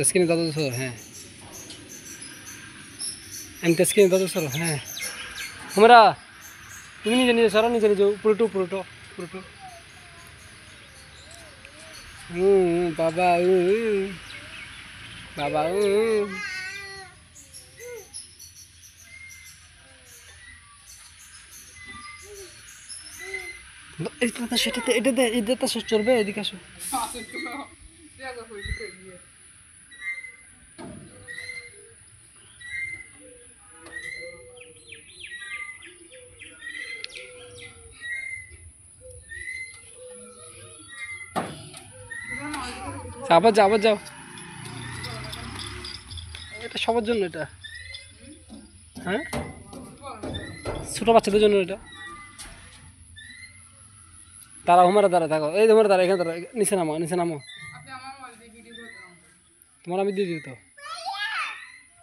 স্ক্রিনে দাদু সর, হ্যাঁ আমি তো স্ক্রিনে দাদু সর, হ্যাঁ আমরা তুমি নিজে নিজে সরো, নিজে নিজে পুরোটো পুরোটো পুরোটো বাবা বাবা সেটাতে এটাতে এটাতে চলবে, এদিকে আসো। আবার যাও আবার যাও, এটা সবার জন্য এটা, হ্যাঁ ছোট বাচ্চাদের জন্য এটা। তারা হুমারা দ্বারা থাকো, এই তোমার দ্বারা এখানে দ্বারা নিচে নামো নিচে নামো, তোমার আমি দিয়ে দিই তো।